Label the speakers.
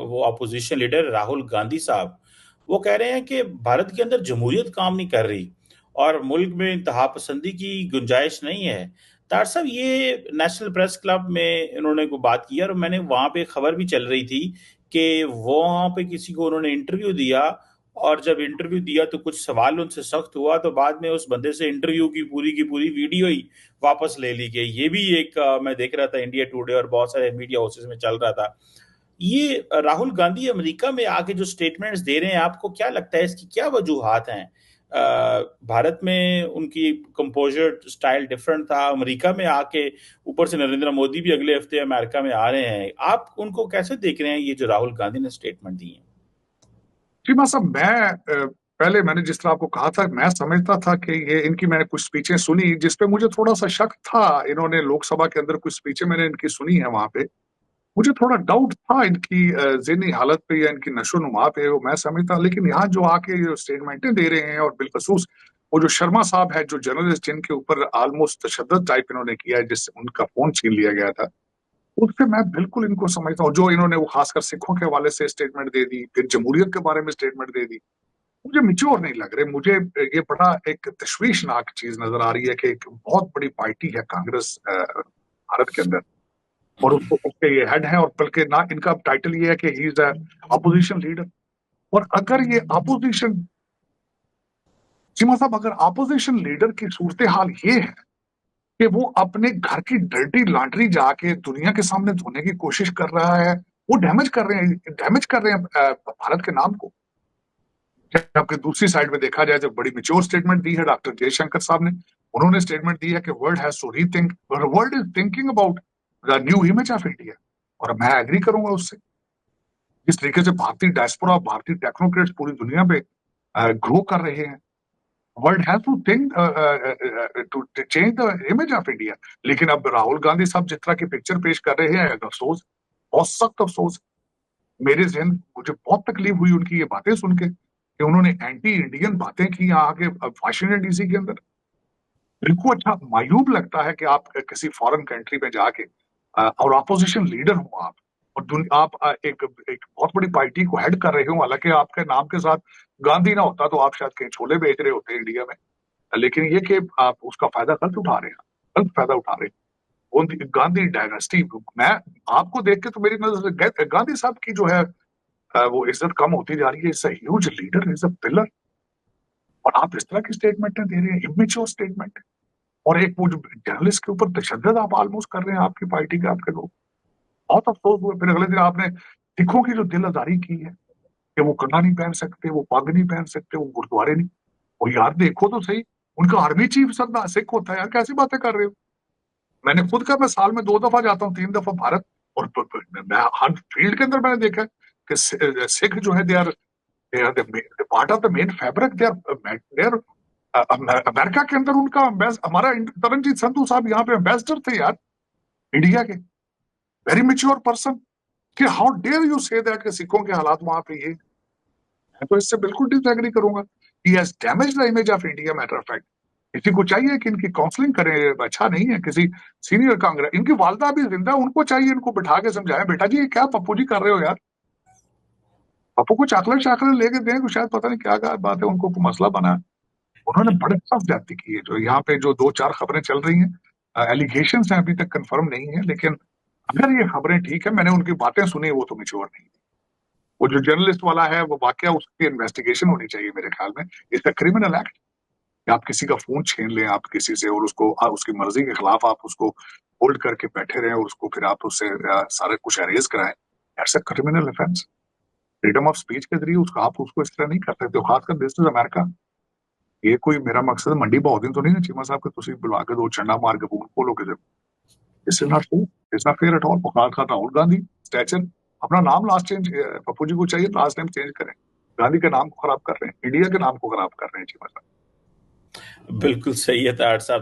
Speaker 1: वो opposition leader Rahul Gandhi साहब, वो कह रहे हैं कि भारत के अंदर जमहूरियत काम नहीं कर रही और मुल्क में इंतहा पसंदी की गुंजाइश नहीं है। तार साहब, ये नेशनल प्रेस क्लब में इन्होंने को बात की और मैंने वहां पे खबर भी चल रही थी कि वो वहां पे किसी को उन्होंने इंटरव्यू दिया, और जब इंटरव्यू दिया तो कुछ सवाल उनसे सख्त हुआ, तो बाद में उस बंदे से इंटरव्यू की पूरी वीडियो ही वापस ले ली गई। ये भी एक मैं देख रहा था इंडिया टुडे और बहुत सारे मीडिया हाउसेस में चल रहा था। ये राहुल गांधी अमेरिका में आके जो स्टेटमेंट्स दे रहे हैं, आपको क्या लगता है इसकी क्या वजूहात हैं? भारत में उनकी कंपोजर स्टाइल डिफरेंट था, अमेरिका में आके ऊपर से नरेंद्र मोदी भी अगले हफ्ते अमेरिका में आ रहे हैं। आप उनको कैसे देख रहे हैं, ये जो राहुल गांधी ने स्टेटमेंट दी है?
Speaker 2: सीमा साहब, पहले मैंने जिस तरह आपको कहा था, मैं समझता था कि ये इनकी मैंने कुछ स्पीचें सुनी जिसपे मुझे थोड़ा सा शक था। इन्होंने लोकसभा के अंदर कुछ स्पीचें मैंने इनकी सुनी है, वहां पे मुझे थोड़ा डाउट था इनकी ज़हनी हालत पे या इनकी नशोनुमा पे, वो मैं समझता। लेकिन यहाँ जो आके जो स्टेटमेंटें दे रहे हैं, और बिलखसूस वो जो शर्मा साहब है, जो जर्नलिस्ट जिनके ऊपर ऑलमोस्ट तशद्दुद टाइप इन्होंने किया है, जिससे उनका फोन छीन लिया गया था, उससे मैं बिल्कुल इनको समझता हूँ। जो इन्होंने वो खासकर सिखों के हवाले से स्टेटमेंट दे दी, फिर जमहूरियत के बारे में स्टेटमेंट दे दी, मुझे मिच्योर नहीं लग रहे। मुझे ये बड़ा एक तशवीशनाक चीज नजर आ रही है कि एक बहुत बड़ी पार्टी है कांग्रेस भारत के अंदर, और उसको उसके ये हेड है, और बल्कि ना इनका टाइटल ये है कि ही इज अपोजिशन लीडर। और अगर ये अपोजिशन, सीमा साहब, अगर अपोजिशन लीडर की सूरत हाल ये है कि वो अपने घर की डर्टी लॉन्ड्री जाके दुनिया के सामने धोने की कोशिश कर रहा है, वो डैमेज कर रहे हैं भारत के नाम को। जबकि दूसरी साइड में देखा जाए, जब बड़ी मेच्योर स्टेटमेंट दी है डॉक्टर जयशंकर साहब ने, उन्होंने स्टेटमेंट दी है कि world has to rethink, world is thinking about the new image of India. और मैं एग्री करूंगा उससे। जिस तरीके से भारतीय डायस्पोरा, भारतीय टेक्नोक्रेट्स पूरी दुनिया पे ग्रो कर रहे हैं, world has to think to change the image of India. लेकिन अब राहुल गांधी साहब जिस तरह की पिक्चर पेश कर रहे हैं, अफसोस, बहुत सख्त अफसोस। मेरे जहन मुझे बहुत तकलीफ हुई उनकी ये बातें सुन के, कि उन्होंने एंटी इंडियन बातें की यहाँ आके वाशिंगटन डीसी के अंदर। बिल्कुल अच्छा मायूब लगता है कि आप किसी फॉरेन कंट्री में जाके और अपोजिशन लीडर हो आप, और आप एक बहुत बड़ी पार्टी को हेड कर रहे हो। हालांकि आपके नाम के साथ गांधी ना होता तो आप शायद कहीं छोले बेच रहे होते इंडिया में। लेकिन ये कि आप उसका फायदा गलत उठा रहे हैं, गलत फायदा उठा रहे हैं। गांधी डायनेस्टी, मैं आपको देख के तो मेरी नजर से गांधी साहब की जो है वो इज्जत कम होती जा रही है। Is a huge leader, is a pillar, और आप इस तरह की स्टेटमेंट दे रहे हैं, इमेच्योर स्टेटमेंट। और एक वो जो जर्नलिस्ट के ऊपर तशद्दुद आप ऑलमोस्ट कर रहे हैं, आपकी पार्टी के आपके लोग। बहुत अफसोस हुआ। फिर अगले दिन आपने सिखों की जो दिल आजारी की है कि वो कड़ा नहीं पहन सकते, वो पग नहीं पहन सकते, वो गुरुद्वारे नहीं। और यार देखो तो सही, उनका आर्मी चीफ सरदार सिख होता है यार, कैसी बातें कर रहे हो। मैंने खुद का, मैं साल में 2 दफा जाता हूँ, 3 दफा भारत। और मैं हर फील्ड के अंदर मैंने देखा है कि सिख जो है, they are part of the main fabric. They are America के अंदर उनका हमारा तरनजीत संधू साहब यहाँ पे एम्बेसडर थे यार, इंडिया के। Very mature person. कि how dare you say that कि सिखों के हालात वहां पे ये। मैं तो इससे बिल्कुल डिसएग्री करूंगा। He has damage the image of India. Matter of fact, किसी को चाहिए कि इनकी काउंसलिंग करें, अच्छा नहीं है। किसी सीनियर कांग्रेस, इनकी वालदा भी जिंदा, उनको चाहिए इनको बिठा के समझाएं, बेटा जी ये क्या पप्पू जी कर रहे हो यार। पप्पू को चाकलेट शाकलेट लेके दें, कुछ शायद पता नहीं क्या क्या बात है, उनको कोई मसला बना है। उन्होंने बड़े सख्त जाति की है। जो यहाँ पे जो 2-4 खबरें चल रही हैं, एलिगेशन हैं, अभी तक कंफर्म नहीं है, लेकिन अगर ये खबरें ठीक है, मैंने उनकी बातें सुनी, वो तो मेच्योर नहीं। वो जो जर्नलिस्ट वाला है वो वाकया, उसकी इन्वेस्टिगेशन होनी चाहिए मेरे ख्याल में। इट्स अ क्रिमिनल एक्ट कि आप किसी का फोन छीन लें आप किसी से, और उसको उसकी मर्जी के खिलाफ आप उसको होल्ड करके बैठे रहें, और उसको फिर आप उससे सारे कुछ अरेज कराएं। That's a criminal offence. Freedom of speech के जरिए उसका आप उसको इस तरह नहीं कर सकते हो, खासकर दिस इज अमेरिका। ये कोई मेरा मकसद मंडी बहुदिन तो नहीं है चीमा साहब के तुम बुला के 2 चंडा मार के बूट खोलो किसी। This is not fair, it's not fair at all. खास खास राहुल गांधी स्टैचर, अपना नाम लास्ट चेंज, पप्पू जी को चाहिए लास्ट नेम चेंज करें। गांधी के नाम को खराब कर रहे हैं, इंडिया के नाम को खराब कर रहे हैं चीमा साहब।
Speaker 1: बिल्कुल सही है तार साहब।